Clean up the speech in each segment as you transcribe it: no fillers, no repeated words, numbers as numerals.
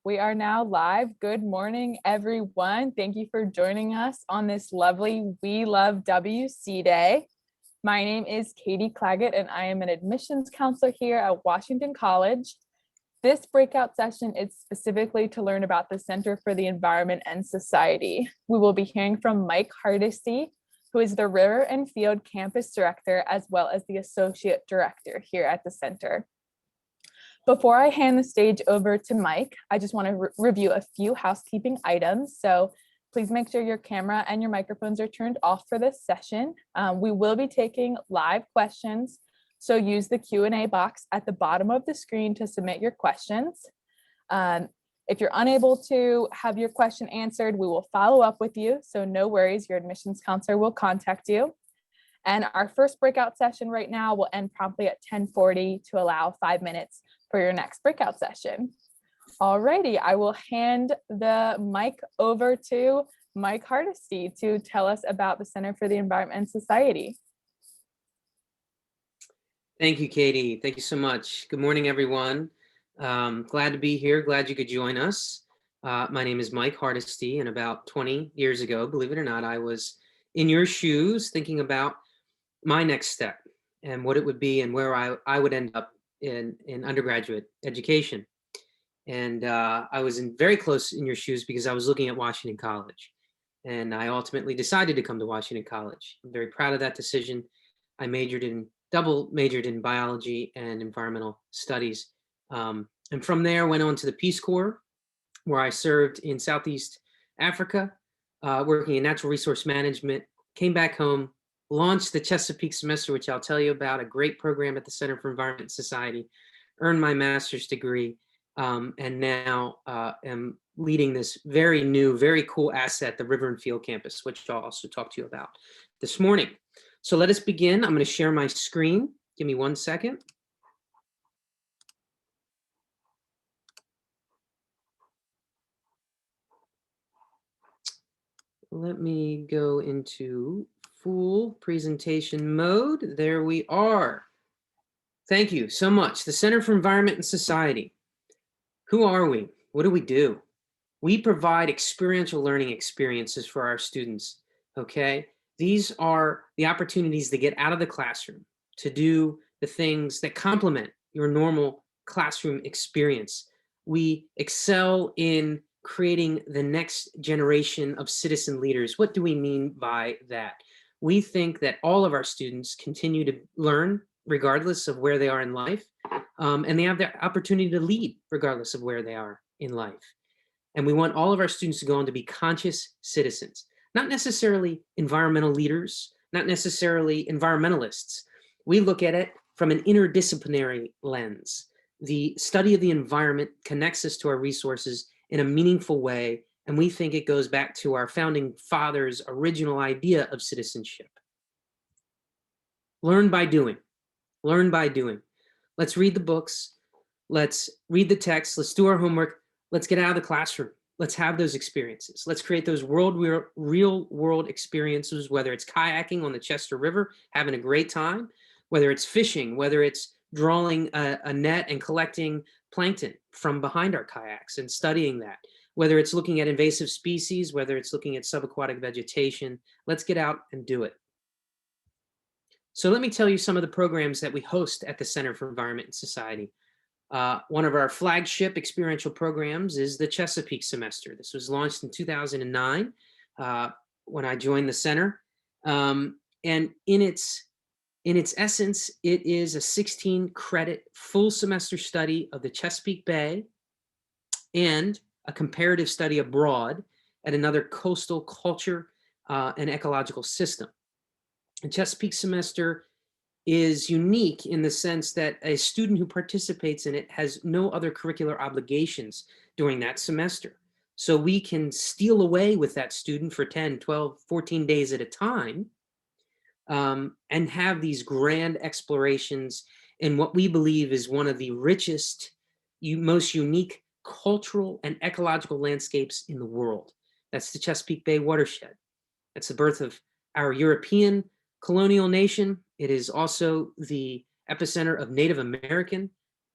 We are now live. Good morning, everyone. Thank you for joining us on this lovely We Love WC Day. My name is Katie Claggett, and I am an admissions counselor here at Washington College. This breakout session is specifically to learn about the Center for the Environment and Society. We will be hearing from Mike Hardisti, who is the River and Field Campus Director, as well as the Associate Director here at the center. Before I hand the stage over to Mike, I just want to review a few housekeeping items. So please make sure your camera and your microphones are turned off for this session. We will be taking live questions, so use the Q&A box at the bottom of the screen to submit your questions. If you're unable to have your question answered, we will follow up with you, so no worries, your admissions counselor will contact you. And our first breakout session right now will end promptly at 10:40 to allow 5 minutes for your next breakout session. Alrighty, I will hand the mic over to Mike Hardisti to tell us about the Center for the Environment and Society. Thank you, Katie. Thank you so much. Good morning, everyone. Glad to be here. Glad you could join us. My name is Mike Hardisti, and about 20 years ago, believe it or not, I was in your shoes thinking about my next step and what it would be and where I would end up in undergraduate education. And I was very close in your shoes because I was looking at Washington College. And I ultimately decided to come to Washington College. I'm very proud of that decision. I double majored in biology and environmental studies. And from there, went on to the Peace Corps, where I served in Southeast Africa, working in natural resource management, came back home, launched the Chesapeake Semester, which I'll tell you about, a great program at the Center for Environment and Society, earned my master's degree, and now am leading this very new, very cool asset, the River and Field Campus, which I'll also talk to you about this morning. So let us begin. I'm going to share my screen. Give me 1 second. Let me go into full presentation mode. There we are. Thank you so much. The Center for Environment and Society. Who are we? What do we do? We provide experiential learning experiences for our students, okay? These are the opportunities to get out of the classroom, to do the things that complement your normal classroom experience. We excel in creating the next generation of citizen leaders. What do we mean by that? We think that all of our students continue to learn regardless of where they are in life, and they have the opportunity to lead regardless of where they are in life. And we want all of our students to go on to be conscious citizens, not necessarily environmental leaders, not necessarily environmentalists. We look at it from an interdisciplinary lens. The study of the environment connects us to our resources in a meaningful way, and we think it goes back to our founding fathers' original idea of citizenship. Learn by doing. Learn by doing. Let's read the books. Let's read the text. Let's do our homework. Let's get out of the classroom. Let's have those experiences. Let's create those real world experiences, whether it's kayaking on the Chester River, having a great time, whether it's fishing, whether it's drawing a net and collecting plankton from behind our kayaks and studying that, whether it's looking at invasive species, whether it's looking at subaquatic vegetation. Let's get out and do it. So let me tell you some of the programs that we host at the Center for Environment and Society. One of our flagship experiential programs is the Chesapeake Semester. This was launched in 2009 when I joined the center. And in its essence, it is a 16-credit full semester study of the Chesapeake Bay and a comparative study abroad at another coastal culture and ecological system. The Chesapeake Semester is unique in the sense that a student who participates in it has no other curricular obligations during that semester. So we can steal away with that student for 10, 12, 14 days at a time and have these grand explorations in what we believe is one of the richest, most unique cultural and ecological landscapes in the world. That's the Chesapeake Bay Watershed. That's the birth of our European colonial nation. It is also the epicenter of Native American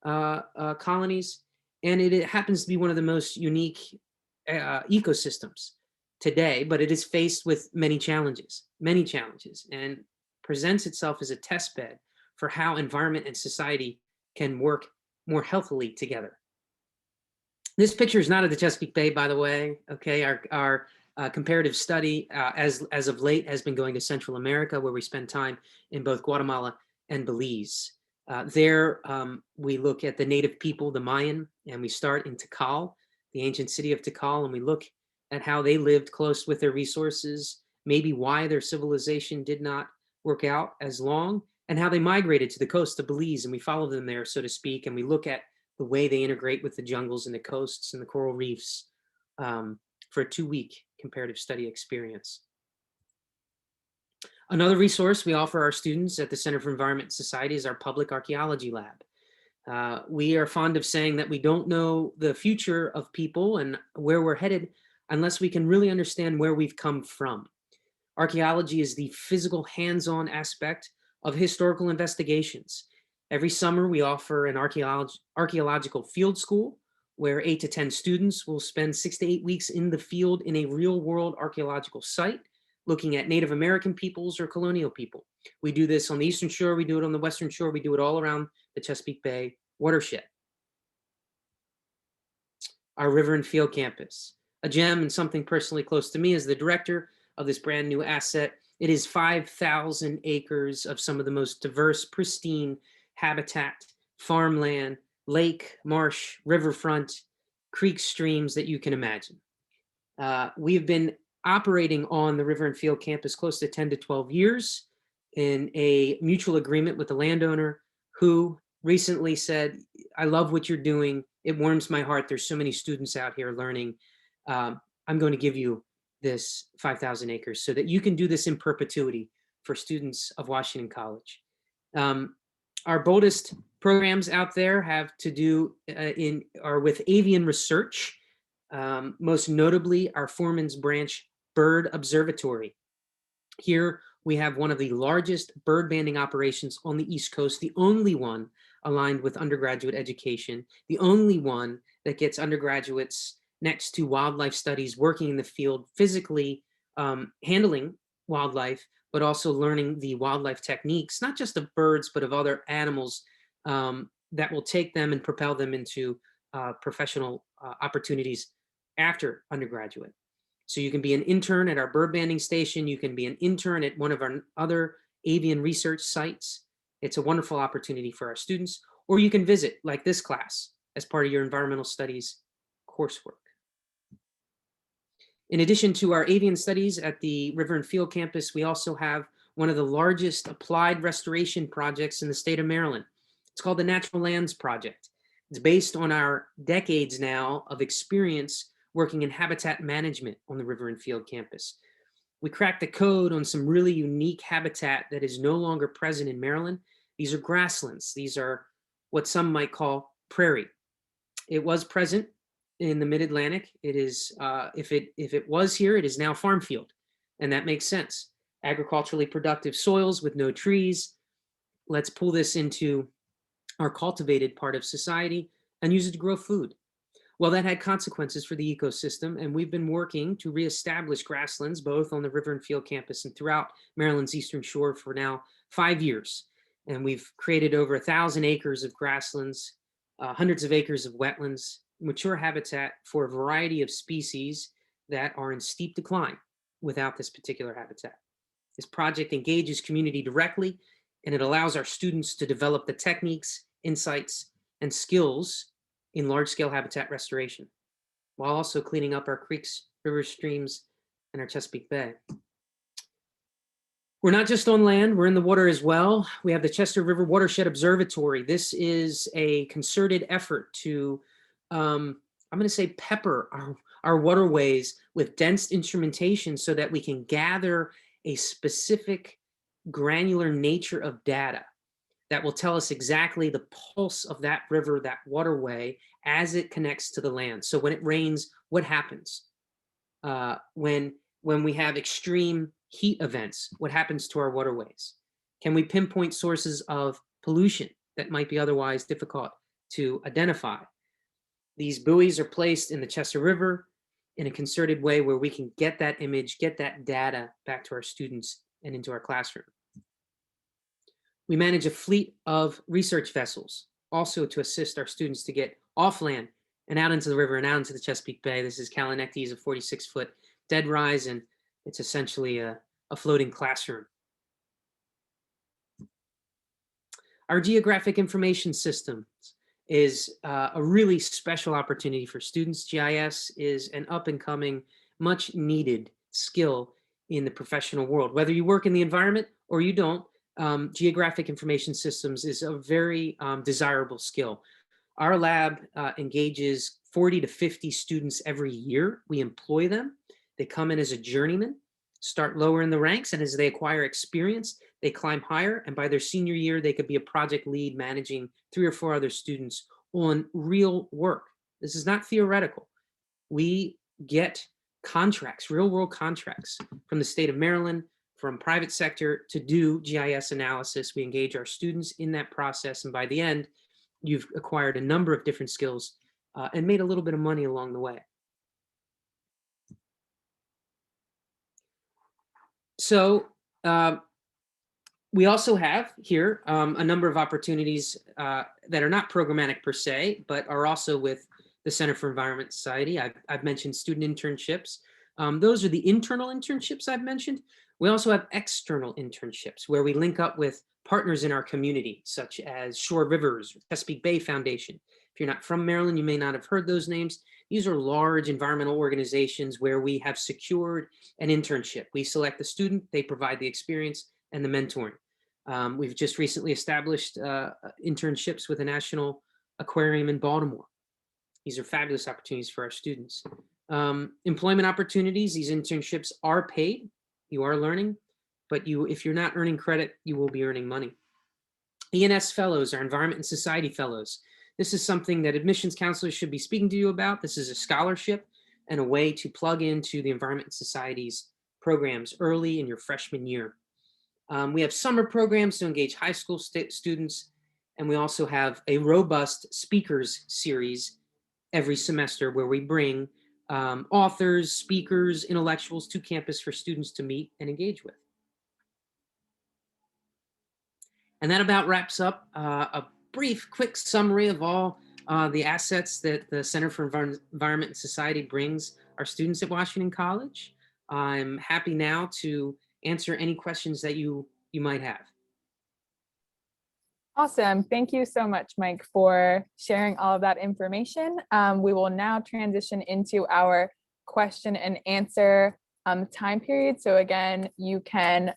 colonies. And it happens to be one of the most unique ecosystems today, but it is faced with many challenges, and presents itself as a test bed for how environment and society can work more healthily together. This picture is not of the Chesapeake Bay, by the way. Okay, our comparative study as of late has been going to Central America, where we spend time in both Guatemala and Belize. There, we look at the native people, the Mayan, and we start in Tikal, the ancient city of Tikal, and we look at how they lived close with their resources, maybe why their civilization did not work out as long, and how they migrated to the coast of Belize, and we follow them there, so to speak, and we look at the way they integrate with the jungles and the coasts and the coral reefs for a 2-week comparative study experience. Another resource we offer our students at the Center for Environment and Society is our public archaeology lab. We are fond of saying that we don't know the future of people and where we're headed unless we can really understand where we've come from. Archaeology is the physical, hands-on aspect of historical investigations. Every summer, we offer an archaeological field school where 8 to 10 students will spend 6 to 8 weeks in the field in a real-world archaeological site, looking at Native American peoples or colonial people. We do this on the Eastern Shore, we do it on the Western Shore, we do it all around the Chesapeake Bay watershed. Our River and Field campus, a gem and something personally close to me as the director of this brand new asset. It is 5,000 acres of some of the most diverse, pristine habitat, farmland, lake, marsh, riverfront, creek, streams that you can imagine. We've been operating on the River and Field campus close to 10 to 12 years in a mutual agreement with the landowner, who recently said, I love what you're doing. It warms my heart. There's so many students out here learning. I'm going to give you this 5,000 acres so that you can do this in perpetuity for students of Washington College. Our boldest programs out there have to do are with avian research, most notably our Foreman's Branch Bird Observatory. Here we have one of the largest bird banding operations on the East Coast, the only one aligned with undergraduate education, the only one that gets undergraduates next to wildlife studies, working in the field, physically handling wildlife, but also learning the wildlife techniques, not just of birds, but of other animals that will take them and propel them into professional opportunities after undergraduate. So you can be an intern at our bird banding station. You can be an intern at one of our other avian research sites. It's a wonderful opportunity for our students. Or you can visit, like this class, as part of your environmental studies coursework. In addition to our avian studies at the River and Field campus, we also have one of the largest applied restoration projects in the state of Maryland. It's called the Natural Lands Project. It's based on our decades now of experience working in habitat management on the River and Field campus. We cracked the code on some really unique habitat that is no longer present in Maryland. These are grasslands. These are what some might call prairie. It was present in the Mid-Atlantic. It is, if it was here, it is now farm field, and that makes sense. Agriculturally productive soils with no trees. Let's pull this into our cultivated part of society and use it to grow food. Well, that had consequences for the ecosystem, and we've been working to reestablish grasslands both on the River and Field campus and throughout Maryland's Eastern Shore for now 5 years. And we've created over 1,000 acres of grasslands, hundreds of acres of wetlands, mature habitat for a variety of species that are in steep decline without this particular habitat. This project engages community directly, and it allows our students to develop the techniques, insights, and skills in large-scale habitat restoration, while also cleaning up our creeks, rivers, streams, and our Chesapeake Bay. We're not just on land, we're in the water as well. We have the Chester River Watershed Observatory. This is a concerted effort to, I'm gonna say, pepper our waterways with dense instrumentation so that we can gather a specific granular nature of data that will tell us exactly the pulse of that river, that waterway, as it connects to the land. So when it rains, what happens? When we have extreme heat events, what happens to our waterways? Can we pinpoint sources of pollution that might be otherwise difficult to identify? These buoys are placed in the Chester River in a concerted way where we can get that image, get that data back to our students and into our classroom. We manage a fleet of research vessels also to assist our students to get off land and out into the river and out into the Chesapeake Bay. This is Klanicki, a 46-foot dead rise, and it's essentially a floating classroom. Our geographic information system is a really special opportunity for students. GIS is an up-and-coming, much-needed skill in the professional world. Whether you work in the environment or you don't, geographic information systems is a very desirable skill. Our lab engages 40 to 50 students every year. We employ them. They come in as a journeyman, start lower in the ranks, and as they acquire experience, they climb higher, and by their senior year, they could be a project lead managing 3 or 4 other students on real work. This is not theoretical. We get contracts, real world contracts from the state of Maryland, from private sector to do GIS analysis. We engage our students in that process, and by the end, you've acquired a number of different skills and made a little bit of money along the way. So we also have here a number of opportunities that are not programmatic per se, but are also with the Center for Environment Society. I've mentioned student internships. Those are the internal internships I've mentioned. We also have external internships where we link up with partners in our community, such as Shore Rivers, Chesapeake Bay Foundation. If you're not from Maryland, you may not have heard those names. These are large environmental organizations where we have secured an internship. We select the student, they provide the experience and the mentoring. We've just recently established internships with the National Aquarium in Baltimore. These are fabulous opportunities for our students. Employment opportunities, these internships are paid. You are learning, but if you're not earning credit, you will be earning money. ENS fellows are Environment and Society fellows. This is something that admissions counselors should be speaking to you about. This is a scholarship and a way to plug into the Environment and Society's programs early in your freshman year. We have summer programs to engage high school students, and we also have a robust speakers series every semester where we bring authors, speakers, intellectuals to campus for students to meet and engage with. And that about wraps up a brief, quick summary of all the assets that the Center for Environment and Society brings our students at Washington College. I'm happy now to answer any questions that you might have. Awesome. Thank you so much, Mike, for sharing all of that information. We will now transition into our question and answer time period. So again, you can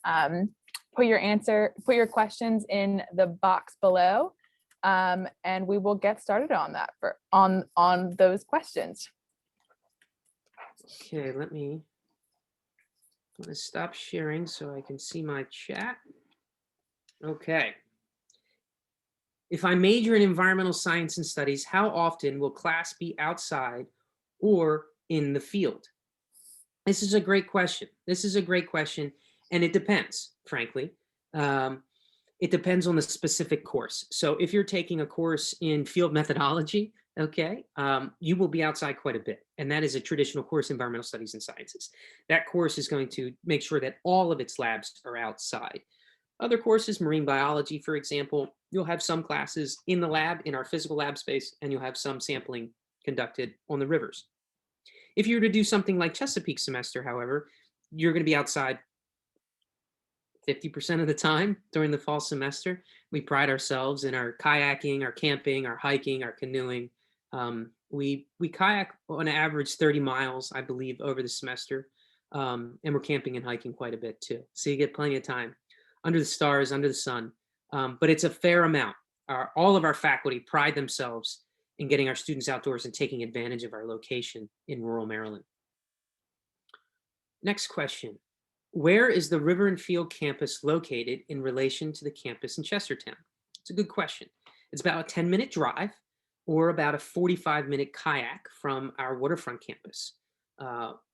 put your questions in the box below, and we will get started on that on those questions. Okay, let me stop sharing so I can see my chat. Okay. If I major in environmental science and studies, how often will class be outside or in the field? This is a great question. And it depends, frankly. It depends on the specific course. So if you're taking a course in field methodology, okay, you will be outside quite a bit. And that is a traditional course, environmental studies and sciences. That course is going to make sure that all of its labs are outside. Other courses, marine biology, for example, you'll have some classes in the lab, in our physical lab space, and you'll have some sampling conducted on the rivers. If you were to do something like Chesapeake Semester, however, you're going to be outside 50% of the time during the fall semester. We pride ourselves in our kayaking, our camping, our hiking, our canoeing. We kayak on average 30 miles, I believe, over the semester. And we're camping and hiking quite a bit too. So you get plenty of time under the stars, under the sun. But it's a fair amount. All of our faculty pride themselves in getting our students outdoors and taking advantage of our location in rural Maryland. Next question. Where is the River and Field campus located in relation to the campus in Chestertown? It's a good question. It's about a 10-minute drive or about a 45-minute kayak from our waterfront campus,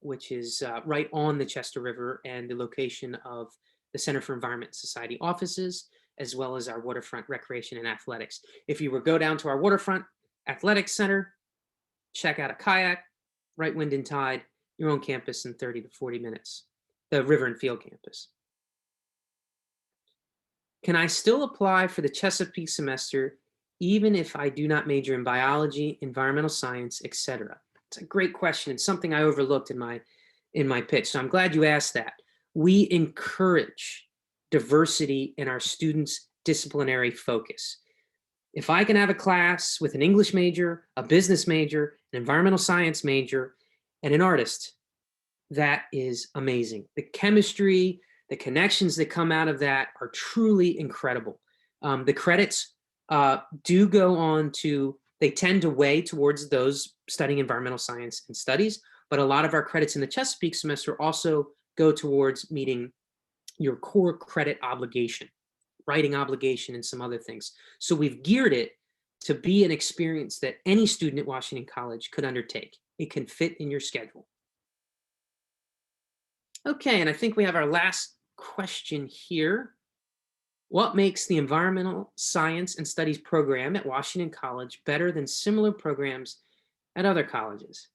which is right on the Chester River and the location of the Center for Environment Society offices, as well as our waterfront recreation and athletics. If you were to go down to our waterfront athletics center, check out a kayak, right wind and tide, your own campus in 30 to 40 minutes, the river and field campus. Can I still apply for the Chesapeake semester even if I do not major in biology, environmental science, etc.? It's a great question and something I overlooked in my pitch. So I'm glad you asked that. We encourage diversity in our students' disciplinary focus. If I can have a class with an English major, a business major, an environmental science major, and an artist, that is amazing. The chemistry, the connections that come out of that are truly incredible. The credits do go on to, they tend to weigh towards those studying environmental science and studies, but a lot of our credits in the Chesapeake semester also go towards meeting your core credit obligation, writing obligation, and some other things. So we've geared it to be an experience that any student at Washington College could undertake. It can fit in your schedule. Okay, and I think we have our last question here. What makes the environmental science and studies program at Washington College better than similar programs at other colleges?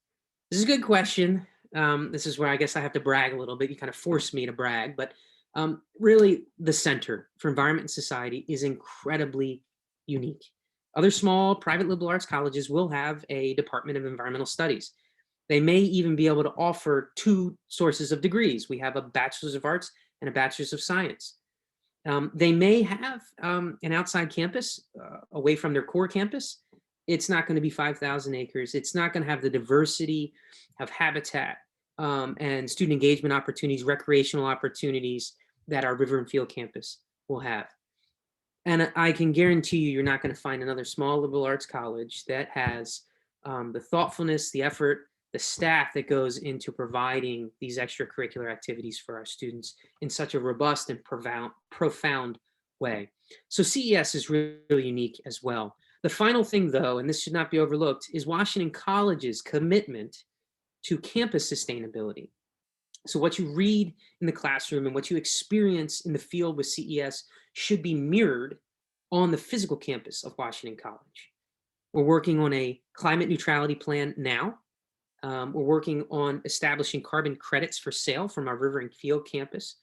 This is a good question. This is where I guess I have to brag a little bit. You kind of forced me to brag, but really the Center for Environment and Society is incredibly unique. Other small private liberal arts colleges will have a Department of Environmental Studies. They may even be able to offer 2 sources of degrees. We have a Bachelor's of Arts and a Bachelor's of Science. They may have an outside campus away from their core campus. It's not going to be 5,000 acres. It's not going to have the diversity of habitat and student engagement opportunities, recreational opportunities that our river and field campus will have. And I can guarantee you're not going to find another small liberal arts college that has the thoughtfulness, the effort, the staff that goes into providing these extracurricular activities for our students in such a robust and profound way. So CES is really unique as well. The final thing, though, and this should not be overlooked, is Washington College's commitment to campus sustainability. So what you read in the classroom and what you experience in the field with CES should be mirrored on the physical campus of Washington College. We're working on a climate neutrality plan now. We're working on establishing carbon credits for sale from our river and field campus.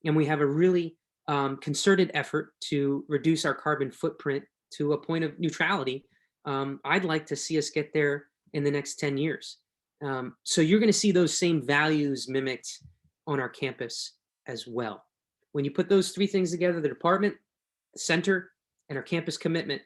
And we have a really concerted effort to reduce our carbon footprint to a point of neutrality. I'd like to see us get there in the next 10 years. So you're going to see those same values mimicked on our campus as well. When you put those 3 things together, the department, the center, and our campus commitment,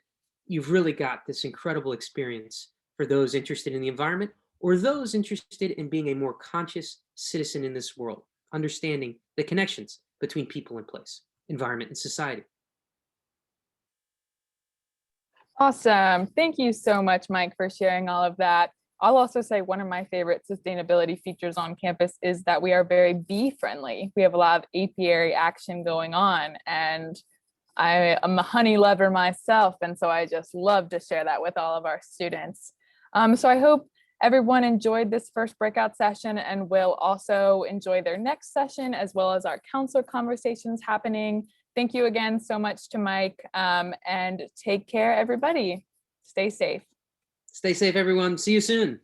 you've really got this incredible experience for those interested in the environment or those interested in being a more conscious citizen in this world, understanding the connections between people and place, environment and society. Awesome. Thank you so much, Mike, for sharing all of that. I'll also say one of my favorite sustainability features on campus is that we are very bee friendly. We have a lot of apiary action going on, and I am a honey lover myself, and so I just love to share that with all of our students. So I hope everyone enjoyed this first breakout session and will also enjoy their next session, as well as our counselor conversations happening. Thank you again so much to Mike, and take care, everybody. Stay safe. Stay safe, everyone. See you soon.